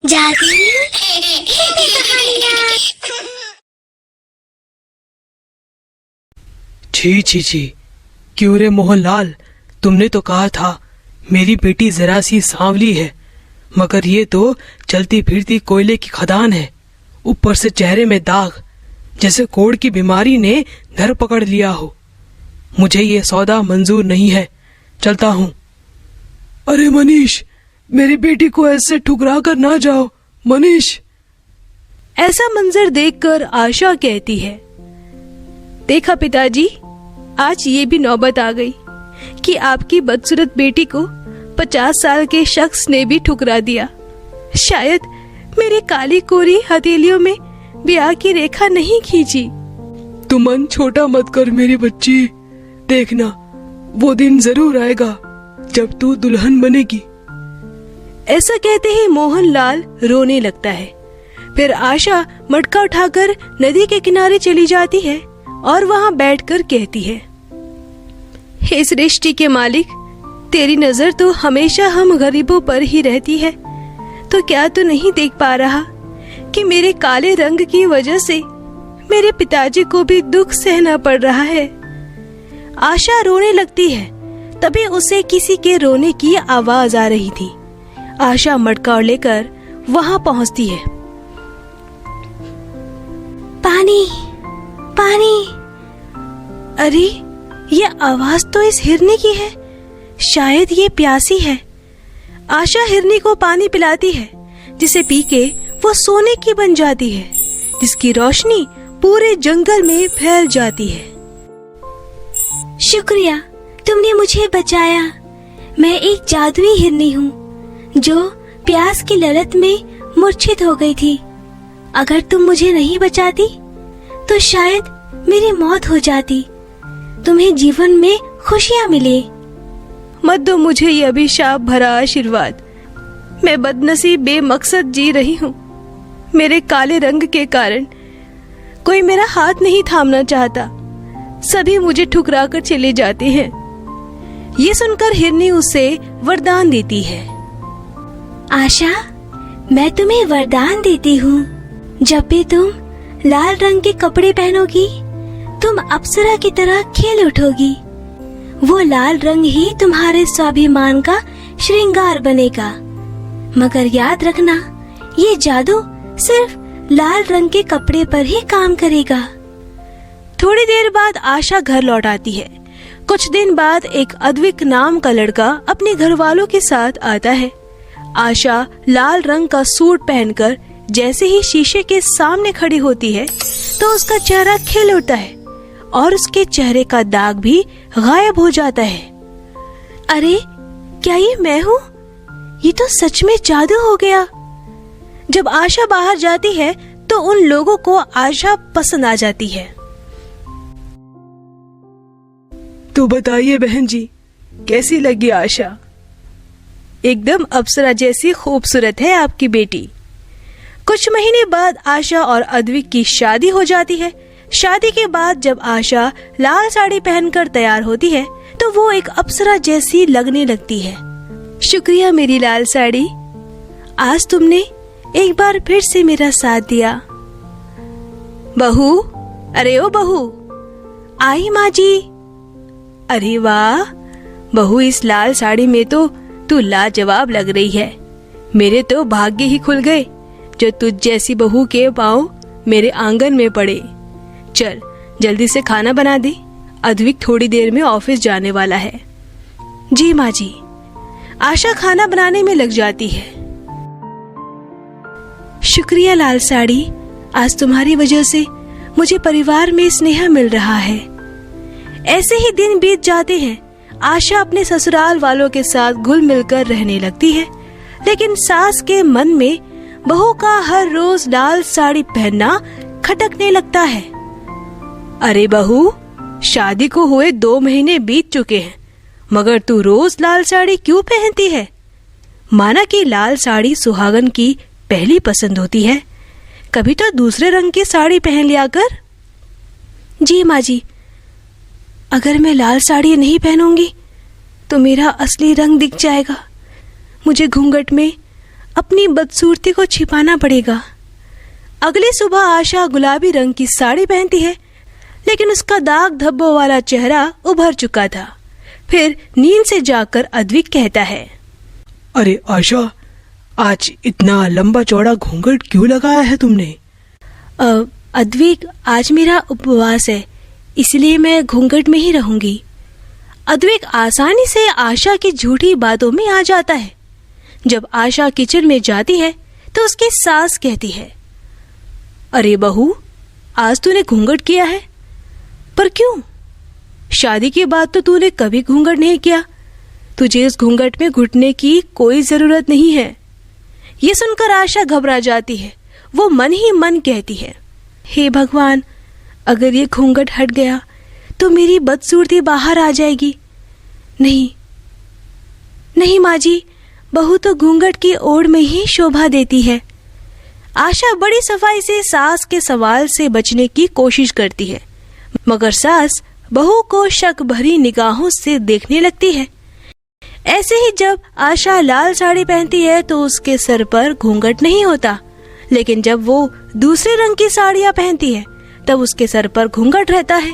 जादू की कहानियाँ। छी छी छी, क्यों रे मोहनलाल, तुमने तो कहा था मेरी बेटी जरा सी सांवली है, मगर ये तो चलती फिरती कोयले की खदान है। ऊपर से चेहरे में दाग, जैसे कोढ़ की बीमारी ने धर पकड़ लिया हो। मुझे ये सौदा मंजूर नहीं है, चलता हूँ। अरे मनीष, मेरी बेटी को ऐसे ठुकरा कर ना जाओ मनीष। ऐसा मंजर देखकर आशा कहती है, देखा पिताजी, आज ये भी नौबत आ गई कि आपकी बदसूरत बेटी को 50 साल के शख्स ने भी ठुकरा दिया। शायद मेरी काली कोरी हथेलियों में ब्याह की रेखा नहीं खींची। तू मन छोटा मत कर मेरी बच्ची, देखना वो दिन जरूर आएगा जब तू दुल्हन बनेगी। ऐसा कहते ही मोहनलाल रोने लगता है। फिर आशा मटका उठाकर नदी के किनारे चली जाती है और वहां बैठकर कहती है, हे सृष्टि के मालिक, तेरी नजर तो हमेशा हम गरीबों पर ही रहती है, तो क्या तू नहीं देख पा रहा कि मेरे काले रंग की वजह से मेरे पिताजी को भी दुख सहना पड़ रहा है। आशा रोने लगती है, तभी उसे किसी के रोने की आवाज आ रही थी। आशा मटका लेकर वहां पहुंचती है। पानी पानी। अरे, ये आवाज तो इस हिरनी की है, शायद ये प्यासी है। आशा हिरनी को पानी पिलाती है, जिसे पी के वो सोने की बन जाती है, जिसकी रोशनी पूरे जंगल में फैल जाती है। शुक्रिया, तुमने मुझे बचाया। मैं एक जादुई हिरनी हूँ जो प्यास की ललत में मूर्छित हो गई थी। अगर तुम मुझे नहीं बचाती तो शायद मेरी मौत हो जाती। तुम्हें जीवन में खुशियाँ मिले। मत दो मुझे ये अभिशाप भरा आशीर्वाद। मैं बदनसीब बेमकसद जी रही हूँ। मेरे काले रंग के कारण कोई मेरा हाथ नहीं थामना चाहता। सभी मुझे ठुकरा कर चले जाते हैं। ये सुनकर हिरनी उसे वरदान देती है। आशा, मैं तुम्हें वरदान देती हूँ, जब भी तुम लाल रंग के कपड़े पहनोगी तुम अप्सरा की तरह खिल उठोगी। वो लाल रंग ही तुम्हारे स्वाभिमान का श्रृंगार बनेगा। मगर याद रखना, ये जादू सिर्फ लाल रंग के कपड़े पर ही काम करेगा। थोड़ी देर बाद आशा घर लौट आती है। कुछ दिन बाद एक अद्विक नाम का लड़का अपने घर वालों के साथ आता है। आशा लाल रंग का सूट पहनकर जैसे ही शीशे के सामने खड़ी होती है तो उसका चेहरा खिल उठता है और उसके चेहरे का दाग भी गायब हो जाता है। अरे, क्या ये मैं हूँ? ये तो सच में जादू हो गया। जब आशा बाहर जाती है तो उन लोगों को आशा पसंद आ जाती है। तो बताइए बहन जी, कैसी लगी आशा? एकदम अप्सरा जैसी खूबसूरत है आपकी बेटी। कुछ महीने बाद आशा और अद्विक की शादी हो जाती है। शादी के बाद जब आशा लाल साड़ी पहनकर तैयार होती है तो वो एक अप्सरा जैसी लगने लगती है। शुक्रिया मेरी लाल साड़ी, आज तुमने एक बार फिर से मेरा साथ दिया। बहू, अरे ओ बहू, आई माँ जी। अरे वाह बहू, इस लाल साड़ी में तो तू लाजवाब लग रही है। मेरे तो भाग्य ही खुल गए जो तुझ जैसी बहू के पांव मेरे आंगन में पड़े। चल जल्दी से खाना बना दे, अद्विक थोड़ी देर में ऑफिस जाने वाला है। जी माँ जी। आशा खाना बनाने में लग जाती है। शुक्रिया लाल साड़ी, आज तुम्हारी वजह से मुझे परिवार में स्नेह मिल रहा है। ऐसे ही दिन बीत जाते हैं। आशा अपने ससुराल वालों के साथ घुल मिलकर रहने लगती है, लेकिन सास के मन में बहू का हर रोज लाल साड़ी पहनना खटकने लगता है। अरे बहू, शादी को हुए 2 महीने बीत चुके हैं, मगर तू रोज लाल साड़ी क्यों पहनती है? माना कि लाल साड़ी सुहागन की पहली पसंद होती है, कभी तो दूसरे रंग की साड़ी पहन लिया कर। जी माँ जी, अगर मैं लाल साड़ी नहीं पहनूंगी तो मेरा असली रंग दिख जाएगा। मुझे घूंघट में अपनी बदसूरती को छिपाना पड़ेगा। अगली सुबह आशा गुलाबी रंग की साड़ी पहनती है, लेकिन उसका दाग धब्बों वाला चेहरा उभर चुका था। फिर नींद से जाकर अद्विक कहता है, अरे आशा, आज इतना लंबा चौड़ा घूंघट क्यों लगाया है तुमने? अद्विक, आज मेरा उपवास है, इसलिए मैं घूंघट में ही रहूंगी। अद्विक आसानी से आशा की झूठी बातों में आ जाता है। जब आशा किचन में जाती है तो उसकी सास कहती है, अरे बहू, आज तूने घूंघट किया है, पर क्यों? शादी के बाद तो तूने कभी घूंघट नहीं किया। तुझे इस घूंघट में घुटने की कोई जरूरत नहीं है। ये सुनकर आशा घबरा जाती है। वो मन ही मन कहती है, हे भगवान, अगर ये घूंघट हट गया तो मेरी बदसूरती बाहर आ जाएगी। नहीं नहीं माँ जी, बहू तो घूंघट की ओढ़ में ही शोभा देती है। आशा बड़ी सफाई से सास के सवाल से बचने की कोशिश करती है, मगर सास बहू को शक भरी निगाहों से देखने लगती है। ऐसे ही जब आशा लाल साड़ी पहनती है तो उसके सर पर घूंघट नहीं होता, लेकिन जब वो दूसरे रंग की साड़ियाँ पहनती है तब उसके सर पर घूंघट रहता है।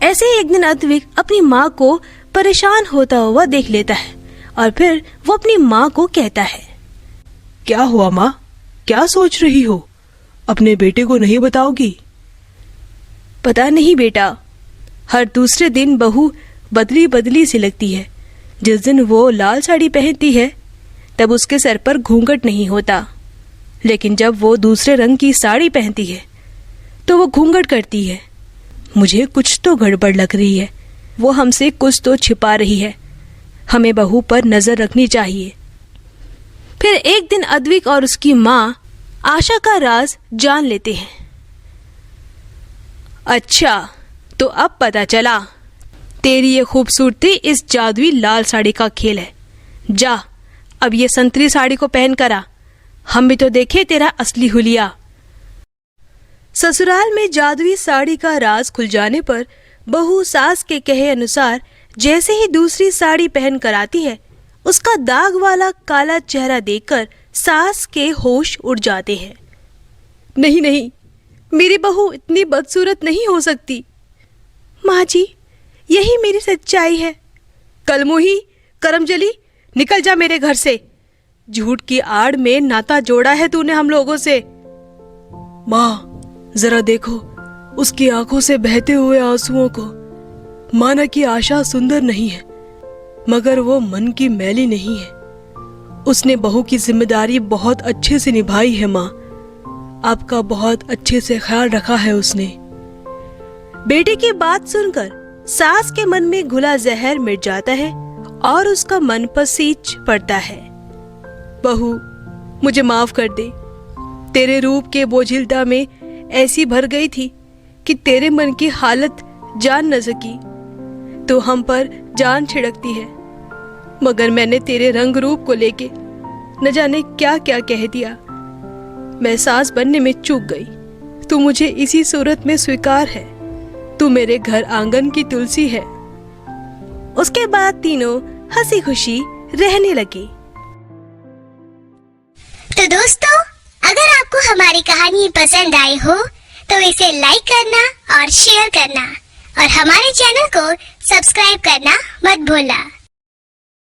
ऐसे ही एक दिन अद्विक अपनी माँ को परेशान होता हुआ देख लेता है और फिर वो अपनी माँ को कहता है, क्या हुआ माँ, क्या सोच रही हो? अपने बेटे को नहीं बताओगी? पता नहीं बेटा, हर दूसरे दिन बहू बदली बदली सी लगती है। जिस दिन वो लाल साड़ी पहनती है तब उसके सर पर घूंघट नहीं होता, लेकिन जब वो दूसरे रंग की साड़ी पहनती है तो वो घूंघट करती है। मुझे कुछ तो गड़बड़ लग रही है, वो हमसे कुछ तो छिपा रही है। हमें बहू पर नजर रखनी चाहिए। फिर एक दिन अद्विक और उसकी माँ आशा का राज जान लेते हैं। अच्छा, तो अब पता चला, तेरी ये खूबसूरती इस जादुई लाल साड़ी का खेल है। जा, अब ये संतरी साड़ी को पहन कर आ, हम भी तो देखे तेरा असली हुलिया। ससुराल में जादुई साड़ी का राज खुल जाने पर बहू सास के कहे अनुसार जैसे ही दूसरी साड़ी पहन कर आती है, उसका दाग वाला काला चेहरा देखकर सास के होश उड़ जाते हैं। नहीं नहीं, मेरी बहू इतनी बदसूरत नहीं हो सकती। माँ जी, यही मेरी सच्चाई है। कलमुही, करमजली, निकल जा मेरे घर से। झूठ की आड़ में नाता जोड़ा है तूने हम लोगों से। माँ, जरा देखो उसकी आंखों से बहते हुए आंसुओं को। माना कि आशा सुंदर नहीं है, मगर वो मन की मैली नहीं है। उसने बहू की जिम्मेदारी बहुत अच्छे से निभाई है माँ। आपका बहुत अच्छे से ख्याल रखा है उसने। बेटे की बात सुनकर सास के मन में घुला जहर मिट जाता है और उसका मन पसीज पड़ता है। बहू, मुझे माफ कर दे। तेरे रूप के बोझिलता में ऐसी भर गई थी कि तेरे मन की हालत जान न सकी, तो हम पर जान छिड़कती है। मगर मैंने तेरे रंग रूप को लेके न जाने क्या क्या कह दिया। मैं सास बनने में चूक गई। तू मुझे इसी सूरत में स्वीकार है। तू मेरे घर आंगन की तुलसी है। उसके बाद तीनों हंसी खुशी रहने लगे। तो दोस्तों, अगर आपको हमारी कहानी पसंद आई हो तो इसे लाइक करना और शेयर करना और हमारे चैनल को सब्सक्राइब करना मत भूलना।